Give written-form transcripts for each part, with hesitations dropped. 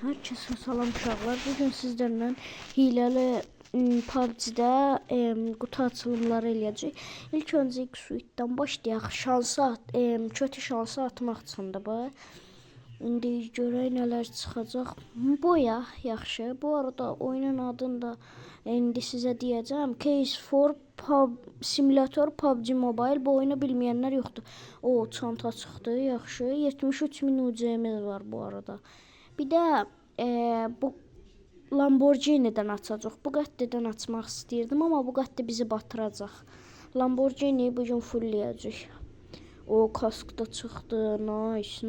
Herkese salam uşaqlar. Bugün sizlərlə hiləli PUBG-də qutu açılımları eləyəcək. İlk öncə X-Suite-dən başlayaq. Kötü şansı atmaq üçündür bu. İndi görək nələr çıxacaq. Boya yaxşı. Bu arada oyunun adını da indi sizə deyəcəm. Case4 Simulator PUBG Mobile. Bu oyunu bilməyənlər yoxdur. O çanta çıxdı. Yaxşı. 73.000 UC-miz var bu arada. Bir də bu Lamborghini-dən açacaq. Bugatti-dən açmaq istəyirdim, amma Bugatti bizi batıracaq. Lamborghini bugün fullləyəcək. O kask da çıxdı. Nice.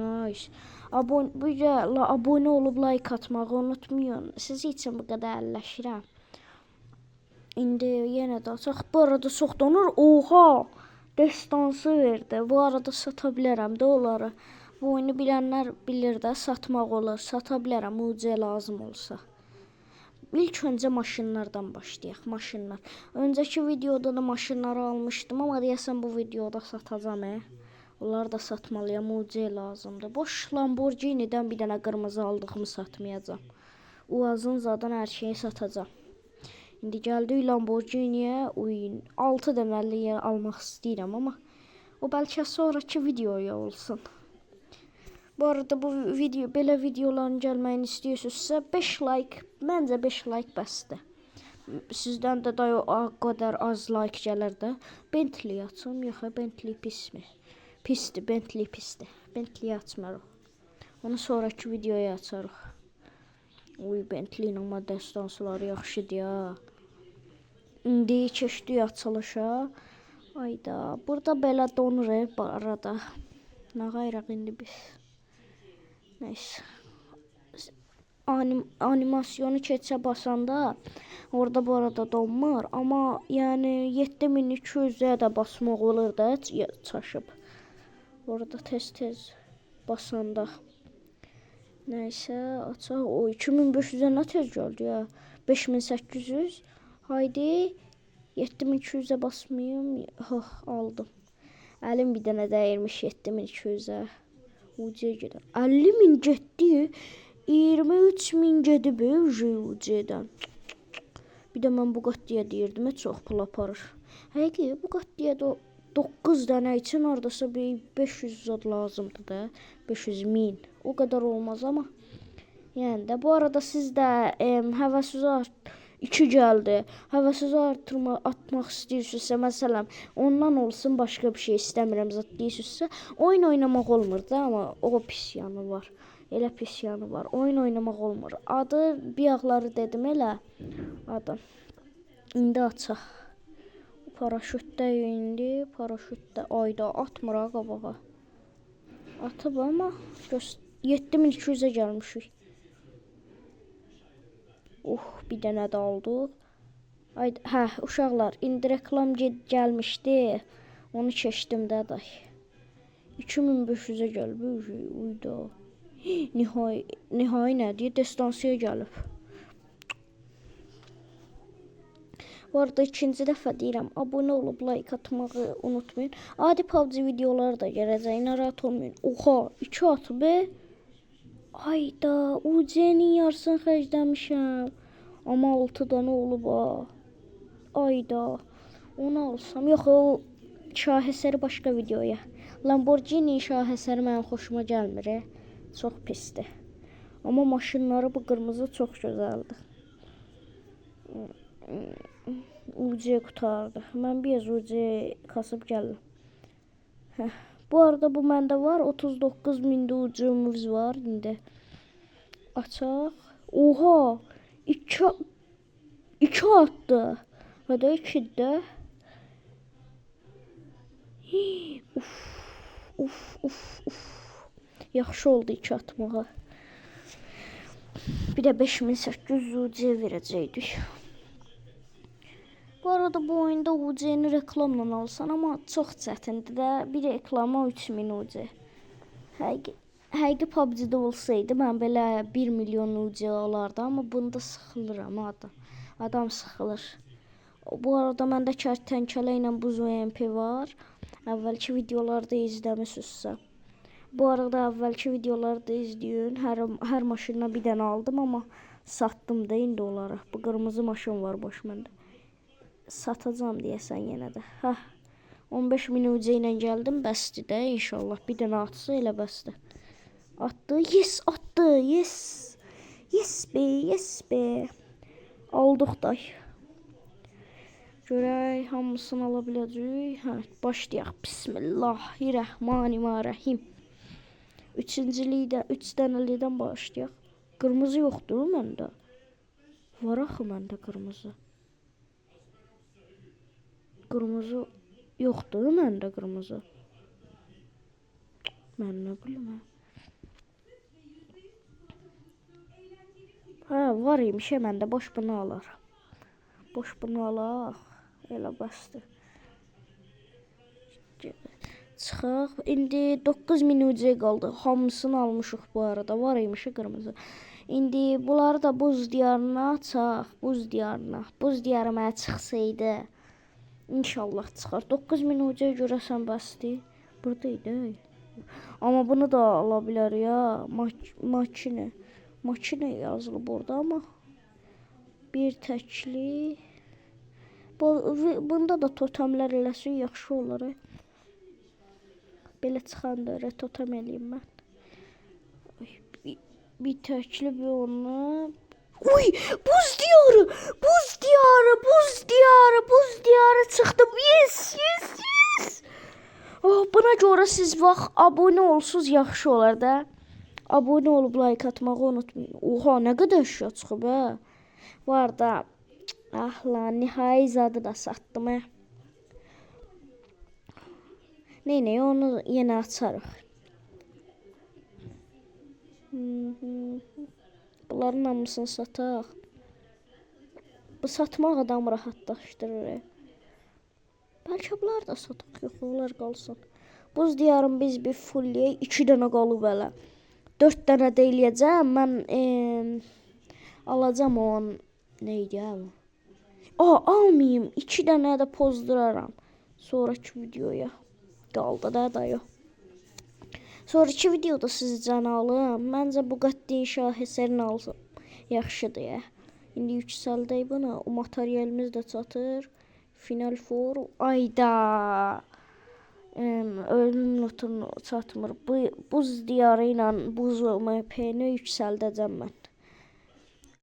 Abunə olub like atmağı unutmayın. Siz üçün bu qədər əlləşirəm. İndi yenə də açaq. Bu arada çox donur. Oha! Destansı verdi. Bu arada sata bilərəm də onları. Bu oyunu bilənlər bilir də, satmaq olur. Sata bilərəm, UC lazım olsa. İlk öncə maşınlardan başlayaq. Maşınlar. Öncəki videoda da maşınları almışdım, amma deyəsən bu videoda satacağam. Onları da satmalıyam, UC lazımdır. Boş Lamborghini-dən bir dənə qırmızı aldığımı satmayacağam. Uazın zaten hər şeyi satacağam. İndi gəldik Lamborghini-yə. 6 dənəli yer almaq istəyirəm, amma o bəlkə sonraki videoya olsun. Bu arada bu belə videoların gəlməyini istəyirsinizsə 5 like, məncə 5 like bəsdir. Sizdən də o qədər az like gələr də. Bentley açım, yox, Bentley pismi? Pisdir, Bentley pisdir. Bentley açmarıq. Onu sonraki videoya açarıq. Bentley-nin dəstansıları yaxşıdır ya. İndi keçdik açılışa. Ayda, burada belə donur bu arada. Nə qayraq indi biz. Neyse. Animasyonu keçə basanda orada bu arada donmur, amma yəni 7200-ə də basmaq olur da çaşıb. Orada tez basanda. Neyse, açaq. O 2500-ə nə tez gəldi ya? 5800. Haydi 7200-ə basmayım. Aldım. Əlim bir dənə dəyirmiş 7200-ə. UC gedir. 50.000 getdi. 23.000 gedib UC-dən. Bir də mən Bugatti'yə deyirdim, çox pul aparır. Həqiqi, Bugatti'yə 9 dənə üçün oradasa bir 500 zad lazımdır da. 500.000. O qədər olmaz amma. Yəni də bu arada siz də həvəsiz 2 gəldi. Həvəsiz atmaq istəyirsinizsə, məsələn, ondan olsun, başqa bir şey istəmirəm zət deyirsinizsə, oyun oynamaq olmur da, amma o pis yanı var. Elə pis yanı var. Oyun oynamaq olmur. Adı, biyaqları dedim elə. Adı. İndi açaq. Paraşütdə indi. Paraşütdə ayda atmır qabağa. Atıb amma 7200-ə gəlmişik. Bir dənə də aldıq. Uşaqlar, indi reklam gəlmişdi. Onu keçdim də day. 2500-ə gəlib. Uyda. Nihai nədir? Destansiyaya gəlib. Bu arada ikinci dəfə deyirəm, abunə olub like atmağı unutmayın. Adi PUBG videoları da gələcək, narahat olmayın. Oha, 2 atıb. Ayda, UC-nin yarısını xərcləmişəm. Amma 6 dənə olub ha. Ayda, onu alsam. Yox, o şaheseri başqa videoya. Lamborghini şaheseri mənim xoşuma gəlmir. Çox pisdir. Amma maşınları bu qırmızı çox gözəldir. UC qutardı. Mən bir UC kasıb gəldim. Bu arada bu məndə var. 39.000 UC-miz var indi. Açaq. Oha! 2 atdı. Hədə 2-də. Uf. Yaxşı oldu 2 atmağa. Bir də 5800 UC verəcəkdik. Bu arada bu oyunda UC-ni reklamla alsan, amma çox çətindir də. Bir reklama 3000 UC. Həqiqi PUBG-də olsaydı, mən belə 1 milyon UC alardı, amma bunda sıxılıram adam sıxılır. Bu arada məndə kərtənkələ ilə buz UMP var. Əvvəlki videolarda izləmisinizsə. Bu arada əvvəlki videoları da izləyin. Hər maşından bir dənə aldım, amma satdım da indi onları. Bu qırmızı maşın var boş məndə. Satacağım deyəsən yenə də. 15 min ucu ilə gəldim, bəsdir də inşallah. Bir dənə atsa elə bəsdir. Atdı, yes atdı, yes. Yes be, yes be. Aldıq da. Görək, hamısını ala biləcəyik. Başlayaq. Bismillahirrahmanirrahim. 3 dənəlikdən başlayaq. Qırmızı yoxdur məndə. Var axı məndə qırmızı. Qırmızı yoxdur məndə qırmızı. Mən nə bilim. Var imiş məndə, boş bunu alar. Boş bunu alaq. Elə bəsdir. Çıxaq. İndi 9000 ucu qaldı. Hamısını almışıq bu arada. Var imiş qırmızı. İndi bunları da buz diyarına açaq. Buz diyarına. Buz diyarı mənə çıxsaydı. İnşallah çıxar. 9000 ucuya görəsən bəsdir. Buradaydı. Amma bunu da ala bilər ya. Makine. Makine yazılıb orada amma. Bir təkli. Bunda da totemlər eləsin yaxşı olar. Belə çıxanda totem eləyim mən. Bir təkli bir onu. Uy, buz diyarı, buz diyarı, buz diyarı, buz diyarı çıxdım. Yes, yes, yes. Buna görə siz vaxt abunə olsunuz yaxşı olar da. Abunə olub like atmağı unutmayın. Oha, nə qədər əşya çıxıb hə. Var da. Lan, nihai zadı da satdım hə. Neyini, onu yenə açarıq. Bunların hamısını sataq. Bu satmaq adamı rahatlaşdırır. Bəlkə bunlar da sataq, yox, bunlar qalsın. Buz diyarım biz bir fulliyək, 2 dənə qalıb hələ. 4 dənə də eləyəcəm, mən alacam onun, neydi ya bu? Almayayım, 2 dənə də pozduraram. Sonraki videoya. Qaldı da dayı. Sonraki videoda sizcən alım. Məncə bu qəddin şahesərini alsın. Yaxşıdır ya. İndi yüksəldək bunu. O materyalimiz də çatır. Final for. Ayda. Ölüm notunu çatmır. Buz diyarı ilə buz MP-ni yüksəldəcəm mən.